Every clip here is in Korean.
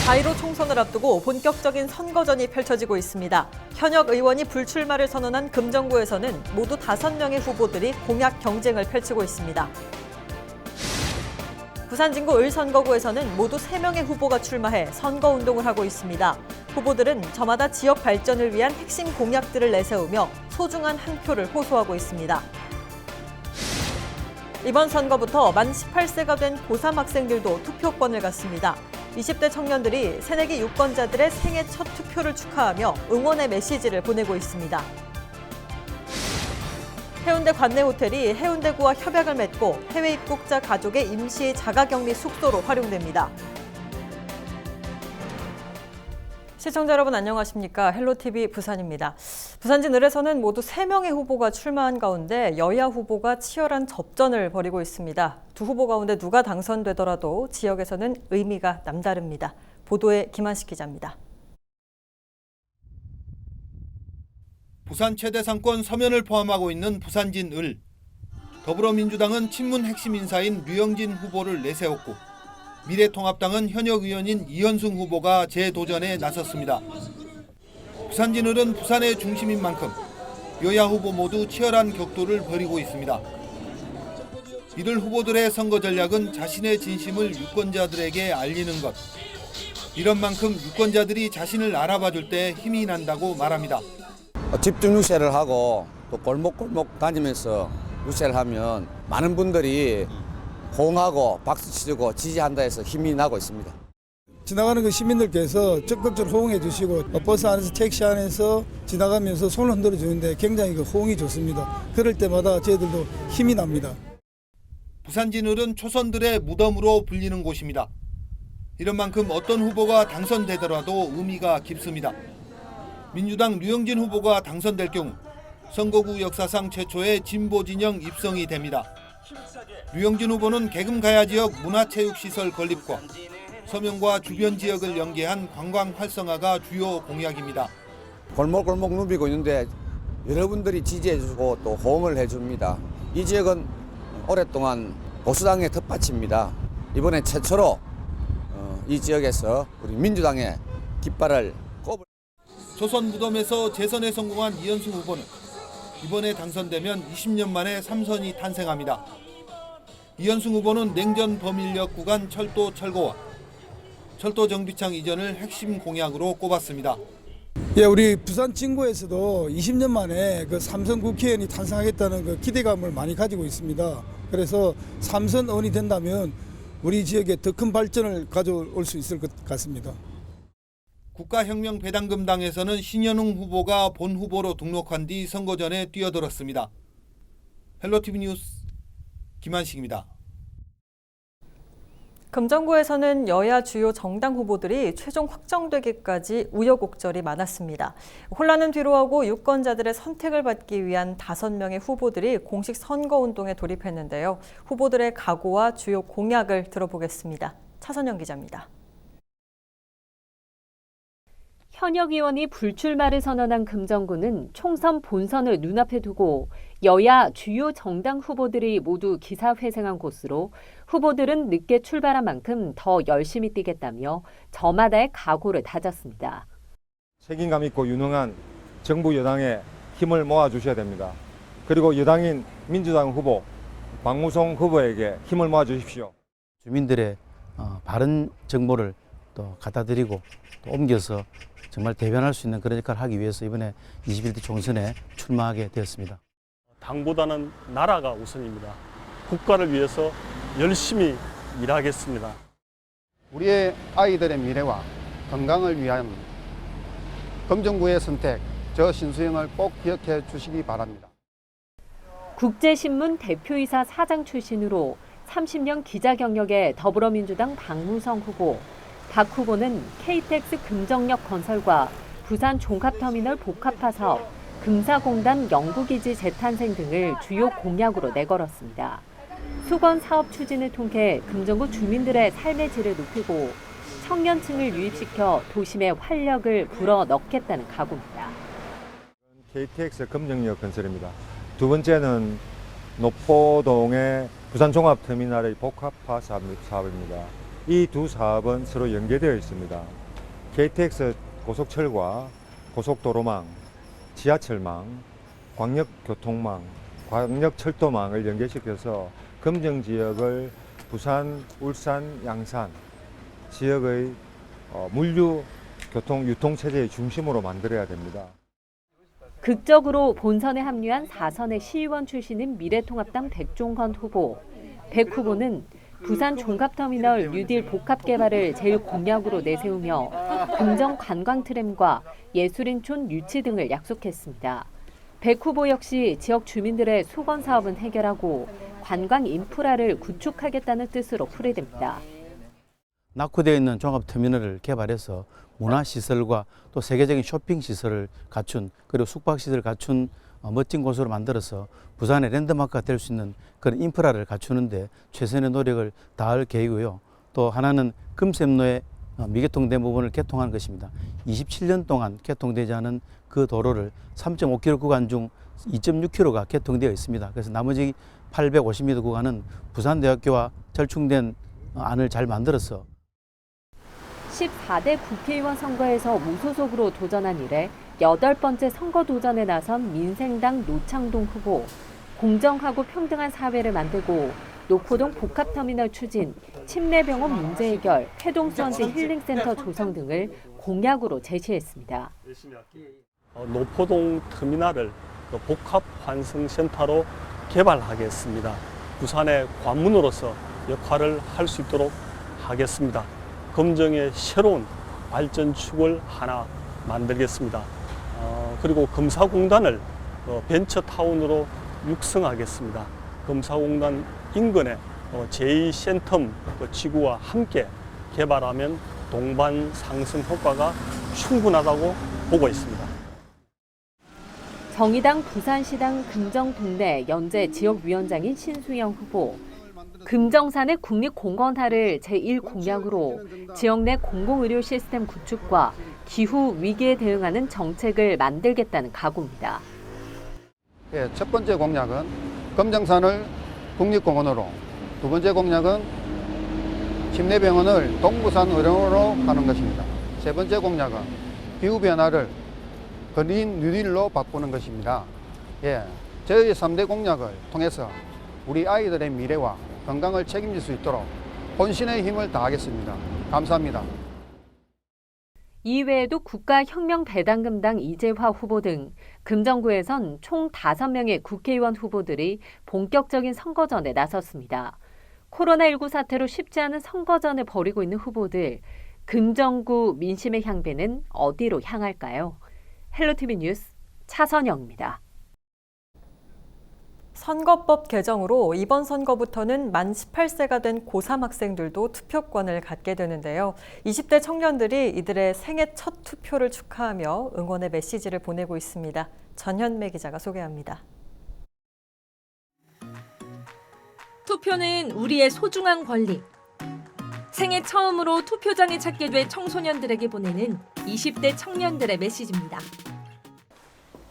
자1호 총선을 앞두고 본격적인 선거전이 펼쳐지고 있습니다. 현역 의원이 불출마를 선언한 금정구에서는 모두 5명의 후보들이 공약 경쟁을 펼치고 있습니다. 부산 진구 을선거구에서는 모두 3명의 후보가 출마해 선거운동을 하고 있습니다. 후보들은 저마다 지역 발전을 위한 핵심 공약들을 내세우며 소중한 한 표를 호소하고 있습니다. 이번 선거부터 만 18세가 된 고3 학생들도 투표권을 갖습니다. 20대 청년들이 새내기 유권자들의 생애 첫 투표를 축하하며 응원의 메시지를 보내고 있습니다. 해운대 관내호텔이 해운대구와 협약을 맺고 해외 입국자 가족의 임시 자가격리 숙소로 활용됩니다. 시청자 여러분 안녕하십니까? 헬로티비 부산입니다. 부산진 을에서는 모두 3명의 후보가 출마한 가운데 여야 후보가 치열한 접전을 벌이고 있습니다. 두 후보 가운데 누가 당선되더라도 지역에서는 의미가 남다릅니다. 보도에 김한식 기자입니다. 부산 최대 상권 서면을 포함하고 있는 부산진 을. 더불어민주당은 친문 핵심 인사인 류영진 후보를 내세웠고 미래통합당은 현역 의원인 이현승 후보가 재도전에 나섰습니다. 부산진 을은 부산의 중심인 만큼 여야 후보 모두 치열한 격돌을 벌이고 있습니다. 이들 후보들의 선거 전략은 자신의 진심을 유권자들에게 알리는 것. 이런 만큼 유권자들이 자신을 알아봐줄 때 힘이 난다고 말합니다. 집중 유세를 하고 또 골목골목 다니면서 유세를 하면 많은 분들이 호응하고 박수 치고 지지한다 해서 힘이 나고 있습니다. 지나가는 그 시민들께서 적극적으로 호응해 주시고 버스 안에서 택시 안에서 지나가면서 손을 흔들어 주는데 굉장히 그 호응이 좋습니다. 그럴 때마다 저희들도 힘이 납니다. 부산진 을은 초선들의 무덤으로 불리는 곳입니다. 이런 만큼 어떤 후보가 당선되더라도 의미가 깊습니다. 민주당 류영진 후보가 당선될 경우 선거구 역사상 최초의 진보 진영 입성이 됩니다. 류영진 후보는 개금가야 지역 문화체육시설 건립과 서명과 주변 지역을 연계한 관광 활성화가 주요 공약입니다. 골목골목 누비고 있는데 여러분들이 지지해주고 또 호응을 해줍니다. 이 지역은 오랫동안 보수당의 텃밭입니다. 이번에 최초로 이 지역에서 우리 민주당의 깃발을 꼽을. 초선 무덤에서 재선에 성공한 이현승 후보는 이번에 당선되면 20년 만에 3선이 탄생합니다. 이현승 후보는 냉전 범인력 구간 철도 철거와 철도 정비창 이전을 핵심 공약으로 꼽았습니다. 예, 우리 부산 진구에서도 20년 만에 그 3선 국회의원이 탄생하겠다는 그 기대감을 많이 가지고 있습니다. 그래서 3선 의원이 된다면 우리 지역에 더 큰 발전을 가져올 수 있을 것 같습니다. 국가혁명배당금당에서는 신현웅 후보가 본 후보로 등록한 뒤 선거전에 뛰어들었습니다. 헬로티비 뉴스 김한식입니다. 금정구에서는 여야 주요 정당 후보들이 최종 확정되기까지 우여곡절이 많았습니다. 혼란은 뒤로하고 유권자들의 선택을 받기 위한 5명의 후보들이 공식 선거운동에 돌입했는데요. 후보들의 각오와 주요 공약을 들어보겠습니다. 차선영 기자입니다. 현역 의원이 불출마를 선언한 금정구는 총선 본선을 눈앞에 두고 여야 주요 정당 후보들이 모두 기사회생한 곳으로 후보들은 늦게 출발한 만큼 더 열심히 뛰겠다며 저마다의 각오를 다졌습니다. 책임감 있고 유능한 정부 여당에 힘을 모아주셔야 됩니다. 그리고 여당인 민주당 후보 박무송 후보에게 힘을 모아주십시오. 주민들의 바른 정보를 또 갖다 드리고 또 옮겨서 정말 대변할 수 있는 그런 역할을 하기 위해서 이번에 21대 총선에 출마하게 되었습니다. 당보다는 나라가 우선입니다. 국가를 위해서 열심히 일하겠습니다. 우리의 아이들의 미래와 건강을 위한 금정구의 선택, 저 신수영을 꼭 기억해 주시기 바랍니다. 국제신문 대표이사 사장 출신으로 30년 기자 경력의 더불어민주당 박무성 후보, 박 후보는 KTX 금정역 건설과 부산 종합터미널 복합화 사업, 금사공단 연구기지 재탄생 등을 주요 공약으로 내걸었습니다. 수건 사업 추진을 통해 금정구 주민들의 삶의 질을 높이고 청년층을 유입시켜 도심의 활력을 불어넣겠다는 각오입니다. KTX 금정역 건설입니다. 두 번째는 노포동의 부산 종합터미널의 복합화 사업입니다. 이 두 사업은 서로 연계되어 있습니다. KTX 고속철과 고속도로망, 지하철망, 광역교통망, 광역철도망을 연계시켜서 금정 지역을 부산, 울산, 양산 지역의 물류, 교통, 유통체제의 중심으로 만들어야 됩니다. 극적으로 본선에 합류한 4선의 시의원 출신인 미래통합당 백종건 후보. 백 후보는 부산 종합터미널 뉴딜 복합 개발을 제일 공약으로 내세우며 금정 관광 트램과 예술인촌 유치 등을 약속했습니다. 백 후보 역시 지역 주민들의 수건 사업은 해결하고 관광 인프라를 구축하겠다는 뜻으로 풀이됩니다. 낙후되어 있는 종합터미널을 개발해서 문화시설과 또 세계적인 쇼핑시설을 갖춘 그리고 숙박시설을 갖춘 멋진 곳으로 만들어서 부산의 랜드마크가 될 수 있는 그런 인프라를 갖추는데 최선의 노력을 다할 계획이고요. 또 하나는 금샘로의 미개통된 부분을 개통하는 것입니다. 27년 동안 개통되지 않은 그 도로를 3.5km 구간 중 2.6km가 개통되어 있습니다. 그래서 나머지 850m 구간은 부산대학교와 절충된 안을 잘 만들어서 14대 국회의원 선거에서 무소속으로 도전한 이래 8번째 선거 도전에 나선 민생당 노창동 후보. 공정하고 평등한 사회를 만들고 노포동 복합터미널 추진, 침례병원 문제 해결, 해동수원지 힐링센터 조성 등을 공약으로 제시했습니다. 노포동 터미널을 복합환승센터로 개발하겠습니다. 부산의 관문으로서 역할을 할 수 있도록 하겠습니다. 금정의 새로운 발전축을 하나 만들겠습니다. 그리고 검사공단을 벤처타운으로 육성하겠습니다. 검사공단 인근에 제2센텀 지구와 함께 개발하면 동반 상승 효과가 충분하다고 보고 있습니다. 정의당 부산시당 금정동네 연재 지역위원장인 신수영 후보. 금정산의 국립공원화를 제1공약으로 지역 내 공공의료 시스템 구축과 기후 위기에 대응하는 정책을 만들겠다는 각오입니다. 예, 첫 번째 공약은 금정산을 국립공원으로, 두 번째 공약은 침례병원을 동부산 의료원으로 하는 것입니다. 세 번째 공약은 기후변화를 그린 뉴딜로 바꾸는 것입니다. 예, 저희 3대 공약을 통해서 우리 아이들의 미래와 건강을 책임질 수 있도록 혼신의 힘을 다하겠습니다. 감사합니다. 이외에도 국가혁명배당금당 이재화 후보 등 금정구에선 총 5명의 국회의원 후보들이 본격적인 선거전에 나섰습니다. 코로나19 사태로 쉽지 않은 선거전을 벌이고 있는 후보들, 금정구 민심의 향배는 어디로 향할까요? 헬로티비 뉴스 차선영입니다. 선거법 개정으로 이번 선거부터는 만 18세가 된 고3 학생들도 투표권을 갖게 되는데요. 20대 청년들이 이들의 생애 첫 투표를 축하하며 응원의 메시지를 보내고 있습니다. 전현매 기자가 소개합니다. 투표는 우리의 소중한 권리. 생애 처음으로 투표장에 찾게 된 청소년들에게 보내는 20대 청년들의 메시지입니다.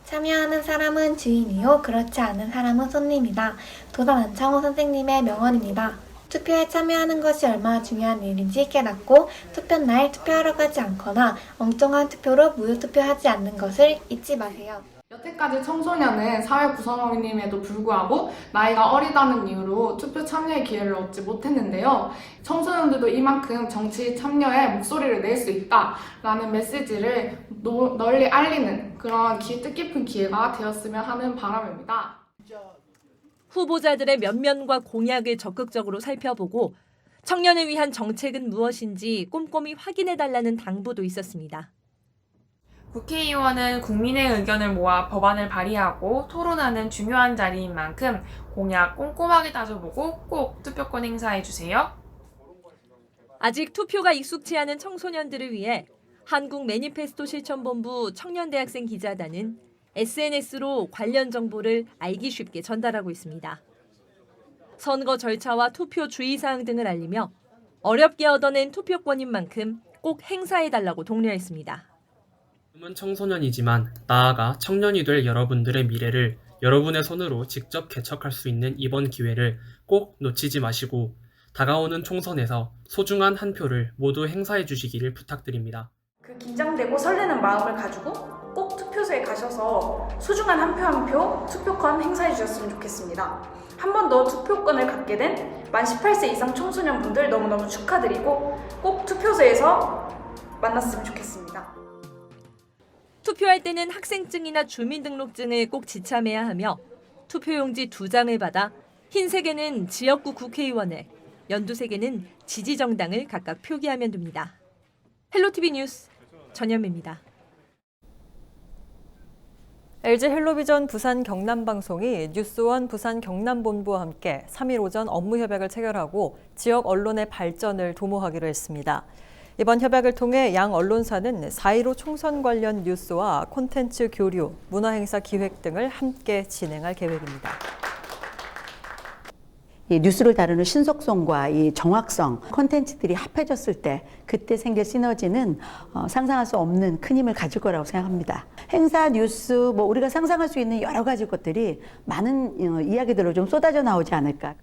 참여하는 사람은 주인이요, 그렇지 않은 사람은 손님이다. 도단 안창호 선생님의 명언입니다. 투표에 참여하는 것이 얼마나 중요한 일인지 깨닫고 투표날 투표하러 가지 않거나 엉뚱한 투표로 무효투표하지 않는 것을 잊지 마세요. 여태까지 청소년은 사회 구성원임에도 불구하고 나이가 어리다는 이유로 투표 참여의 기회를 얻지 못했는데요. 청소년들도 이만큼 정치 참여에 목소리를 낼 수 있다라는 메시지를 널리 알리는 그런 뜻깊은 기회가 되었으면 하는 바람입니다. 후보자들의 면면과 공약을 적극적으로 살펴보고 청년을 위한 정책은 무엇인지 꼼꼼히 확인해달라는 당부도 있었습니다. 국회의원은 국민의 의견을 모아 법안을 발의하고 토론하는 중요한 자리인 만큼 공약 꼼꼼하게 따져보고 꼭 투표권 행사해주세요. 아직 투표가 익숙치 않은 청소년들을 위해 한국 매니페스토 실천본부 청년대학생 기자단은 SNS로 관련 정보를 알기 쉽게 전달하고 있습니다. 선거 절차와 투표 주의사항 등을 알리며 어렵게 얻어낸 투표권인 만큼 꼭 행사해달라고 독려했습니다. 지금은 청소년이지만 나아가 청년이 될 여러분들의 미래를 여러분의 손으로 직접 개척할 수 있는 이번 기회를 꼭 놓치지 마시고 다가오는 총선에서 소중한 한 표를 모두 행사해 주시기를 부탁드립니다. 그 긴장되고 설레는 마음을 가지고 꼭 투표소에 가셔서 소중한 한 표 한 표 투표권 행사해 주셨으면 좋겠습니다. 한 번 더 투표권을 갖게 된 만 18세 이상 청소년분들 너무너무 축하드리고 꼭 투표소에서 만났으면 좋겠습니다. 투표할 때는 학생증이나 주민등록증을 꼭 지참해야 하며 투표용지 2장을 받아 흰색에는 지역구 국회의원을, 연두색에는 지지정당을 각각 표기하면 됩니다. 헬로티비 뉴스 전현미입니다. LG 헬로비전 부산 경남방송이 뉴스원 부산 경남본부와 함께 3일 오전 업무협약을 체결하고 지역 언론의 발전을 도모하기로 했습니다. 이번 협약을 통해 양 언론사는 4.15 총선 관련 뉴스와 콘텐츠 교류, 문화행사 기획 등을 함께 진행할 계획입니다. 이 뉴스를 다루는 신속성과 이 정확성, 콘텐츠들이 합해졌을 때 그때 생길 시너지는 상상할 수 없는 큰 힘을 가질 거라고 생각합니다. 행사, 뉴스, 우리가 상상할 수 있는 여러 가지 것들이 많은 이야기들로 좀 쏟아져 나오지 않을까.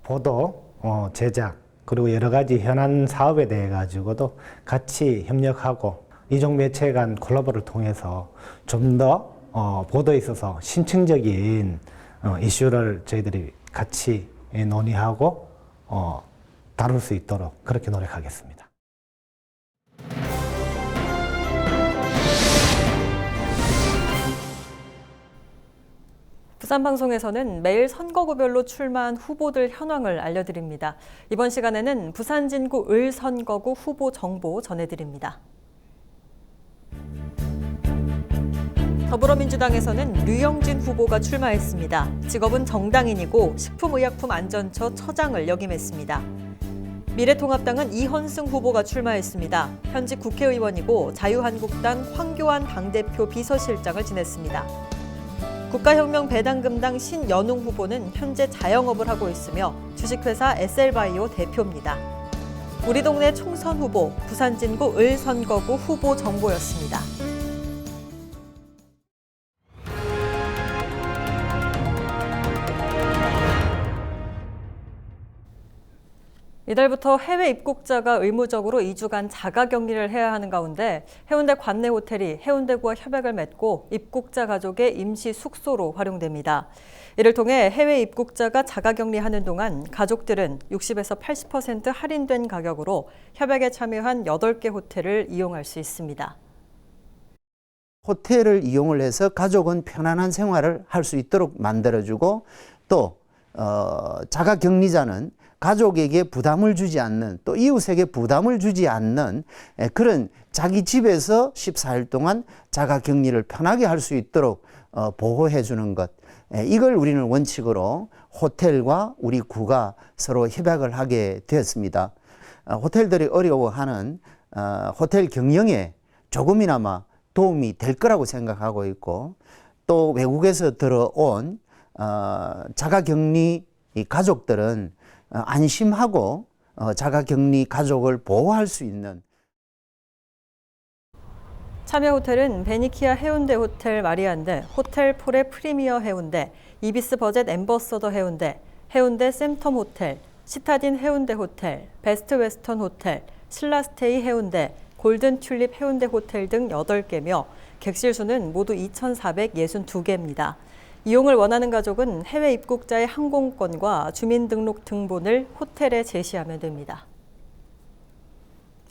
보도, 제작, 그리고 여러 가지 현안 사업에 대해 가지고도 같이 협력하고 이종 매체 간 콜라보를 통해서 좀 더 보도에 있어서 신층적인 이슈를 저희들이 같이 논의하고 다룰 수 있도록 그렇게 노력하겠습니다. 부산방송에서는 매일 선거구별로 출마한 후보들 현황을 알려드립니다. 이번 시간에는 부산 진구 을 선거구 후보 정보 전해드립니다. 더불어민주당에서는 류영진 후보가 출마했습니다. 직업은 정당인이고 식품의약품안전처 처장을 역임했습니다. 미래통합당은 이헌승 후보가 출마했습니다. 현직 국회의원이고 자유한국당 황교안 당대표 비서실장을 지냈습니다. 국가혁명 배당금당 신연웅 후보는 현재 자영업을 하고 있으며 주식회사 SL바이오 대표입니다. 우리 동네 총선 후보, 부산 진구 을 선거구 후보 정보였습니다. 이달부터 해외 입국자가 의무적으로 2주간 자가격리를 해야 하는 가운데 해운대 관내 호텔이 해운대구와 협약을 맺고 입국자 가족의 임시 숙소로 활용됩니다. 이를 통해 해외 입국자가 자가격리하는 동안 가족들은 60에서 80% 할인된 가격으로 협약에 참여한 8개 호텔을 이용할 수 있습니다. 호텔을 이용을 해서 가족은 편안한 생활을 할 수 있도록 만들어주고 또 자가격리자는 가족에게 부담을 주지 않는 또 이웃에게 부담을 주지 않는 그런 자기 집에서 14일 동안 자가격리를 편하게 할 수 있도록 보호해 주는 것, 이걸 우리는 원칙으로 호텔과 우리 구가 서로 협약을 하게 되었습니다. 호텔들이 어려워하는 호텔 경영에 조금이나마 도움이 될 거라고 생각하고 있고 또 외국에서 들어온 자가격리 가족들은 안심하고 자가격리 가족을 보호할 수 있는. 참여 호텔은 베니키아 해운대 호텔 마리안드, 호텔 폴의 프리미어 해운대, 이비스 버젯 엠버서더 해운대, 해운대 샘텀 호텔, 시타딘 해운대 호텔, 베스트 웨스턴 호텔, 신라스테이 해운대, 골든 튤립 해운대 호텔 등 8개며 객실 수는 모두 2,462개입니다. 이용을 원하는 가족은 해외 입국자의 항공권과 주민등록 등본을 호텔에 제시하면 됩니다.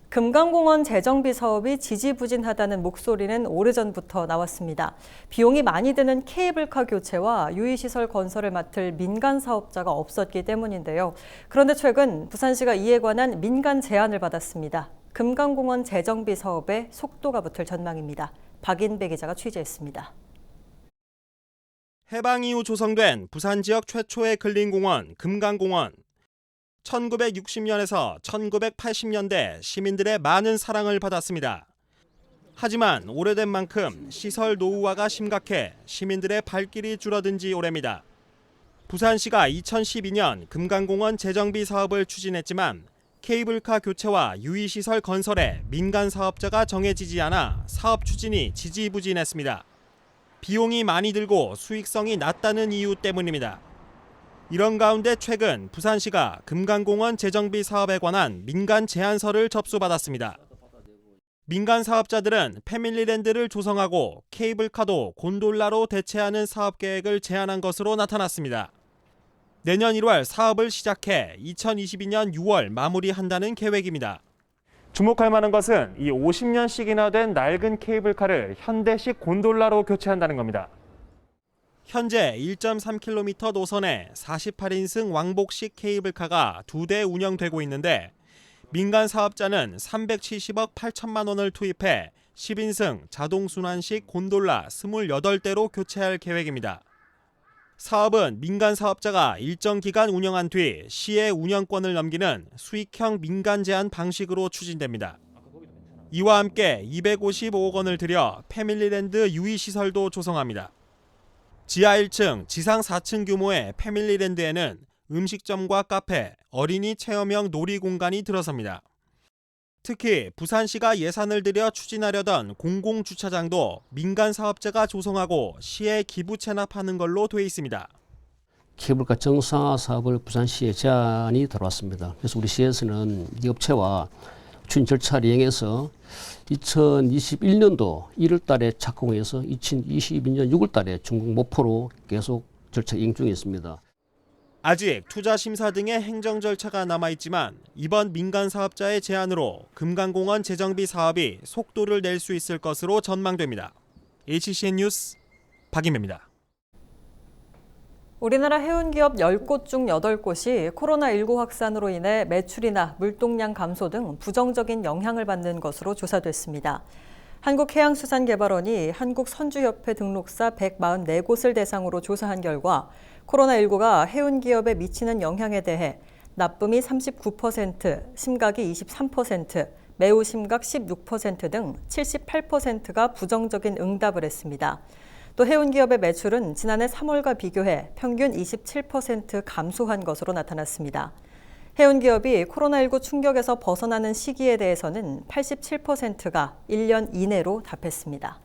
금강공원 재정비 사업이 지지부진하다는 목소리는 오래전부터 나왔습니다. 비용이 많이 드는 케이블카 교체와 유의시설 건설을 맡을 민간 사업자가 없었기 때문인데요. 그런데 최근 부산시가 이에 관한 민간 제안을 받았습니다. 금강공원 재정비 사업에 속도가 붙을 전망입니다. 박인배 기자가 취재했습니다. 해방 이후 조성된 부산 지역 최초의 근린공원 금강공원. 1960년에서 1980년대 시민들의 많은 사랑을 받았습니다. 하지만 오래된 만큼 시설 노후화가 심각해 시민들의 발길이 줄어든 지 오래입니다. 부산시가 2012년 금강공원 재정비 사업을 추진했지만 케이블카 교체와 유의시설 건설에 민간 사업자가 정해지지 않아 사업 추진이 지지부진했습니다. 비용이 많이 들고 수익성이 낮다는 이유 때문입니다. 이런 가운데 최근 부산시가 금강공원 재정비 사업에 관한 민간 제안서를 접수받았습니다. 민간 사업자들은 패밀리랜드를 조성하고 케이블카도 곤돌라로 대체하는 사업 계획을 제안한 것으로 나타났습니다. 내년 1월 사업을 시작해 2022년 6월 마무리한다는 계획입니다. 주목할 만한 것은 이 50년씩이나 된 낡은 케이블카를 현대식 곤돌라로 교체한다는 겁니다. 현재 1.3km 노선에 48인승 왕복식 케이블카가 2대 운영되고 있는데 민간 사업자는 370억 8천만 원을 투입해 10인승 자동순환식 곤돌라 28대로 교체할 계획입니다. 사업은 민간 사업자가 일정 기간 운영한 뒤 시에 운영권을 넘기는 수익형 민간 제한 방식으로 추진됩니다. 이와 함께 255억 원을 들여 패밀리랜드 유의시설도 조성합니다. 지하 1층, 지상 4층 규모의 패밀리랜드에는 음식점과 카페, 어린이 체험형 놀이공간이 들어섭니다. 특히 부산시가 예산을 들여 추진하려던 공공주차장도 민간 사업자가 조성하고 시에 기부 체납하는 걸로 돼 있습니다. 케이블카 정상화 사업을 부산시에 제안이 들어왔습니다. 그래서 우리 시에서는 이 업체와 추진 절차를 이행해서 2021년도 1월 달에 착공해서 2022년 6월 달에 중국 목포로 계속 절차 이행 중에 있습니다. 아직 투자 심사 등의 행정 절차가 남아있지만 이번 민간 사업자의 제안으로 금강공원 재정비 사업이 속도를 낼 수 있을 것으로 전망됩니다. HCN 뉴스 박인배입니다. 우리나라 해운기업 10곳 중 8곳이 코로나19 확산으로 인해 매출이나 물동량 감소 등 부정적인 영향을 받는 것으로 조사됐습니다. 한국해양수산개발원이 한국선주협회 등록사 144곳을 대상으로 조사한 결과 코로나19가 해운기업에 미치는 영향에 대해 나쁨이 39%, 심각이 23%, 매우 심각 16% 등 78%가 부정적인 응답을 했습니다. 또 해운기업의 매출은 지난해 3월과 비교해 평균 27% 감소한 것으로 나타났습니다. 해운기업이 코로나19 충격에서 벗어나는 시기에 대해서는 87%가 1년 이내로 답했습니다.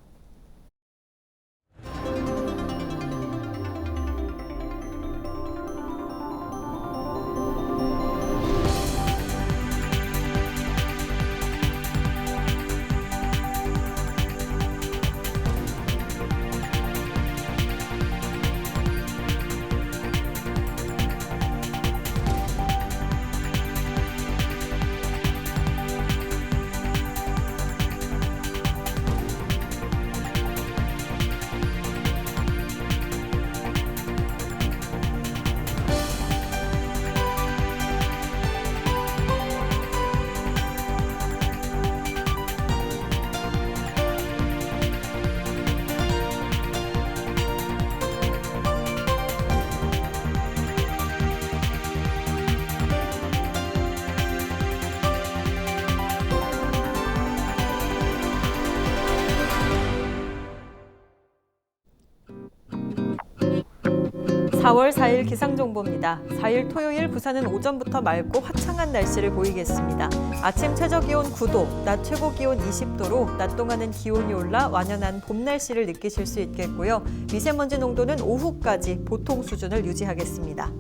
(4월 4일) 기상정보입니다. 4일 토요일 부산은 오전부터 맑고 화창한 날씨를 보이겠습니다. 아침 최저기온 9도, 낮 최고기온 20도로 낮 동안은 기온이 올라 완연한 봄 날씨를 느끼실 수 있겠고요. 미세먼지 농도는 오후까지 보통 수준을 유지하겠습니다.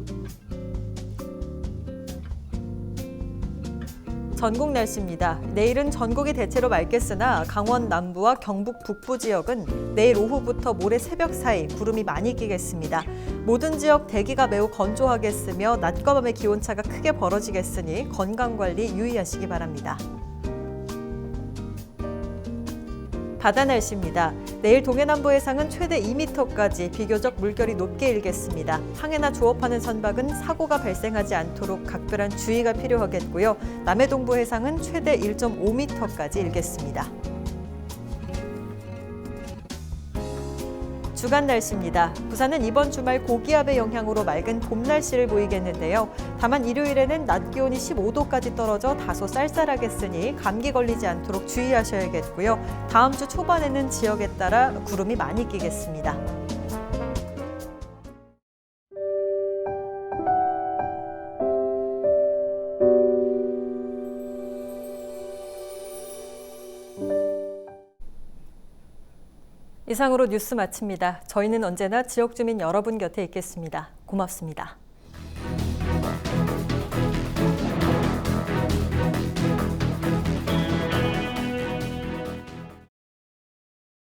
전국 날씨입니다. 내일은 전국이 대체로 맑겠으나 강원 남부와 경북 북부 지역은 내일 오후부터 모레 새벽 사이 구름이 많이 끼겠습니다. 모든 지역 대기가 매우 건조하겠으며 낮과 밤의 기온차가 크게 벌어지겠으니 건강관리 유의하시기 바랍니다. 바다 날씨입니다. 내일 동해남부 해상은 최대 2m까지 비교적 물결이 높게 일겠습니다. 항해나 조업하는 선박은 사고가 발생하지 않도록 각별한 주의가 필요하겠고요. 남해 동부 해상은 최대 1.5m까지 일겠습니다. 주간 날씨입니다. 부산은 이번 주말 고기압의 영향으로 맑은 봄 날씨를 보이겠는데요. 다만 일요일에는 낮 기온이 15도까지 떨어져 다소 쌀쌀하겠으니 감기 걸리지 않도록 주의하셔야겠고요. 다음 주 초반에는 지역에 따라 구름이 많이 끼겠습니다. 이상으로 뉴스 마칩니다. 저희는 언제나 지역 주민 여러분 곁에 있겠습니다. 고맙습니다.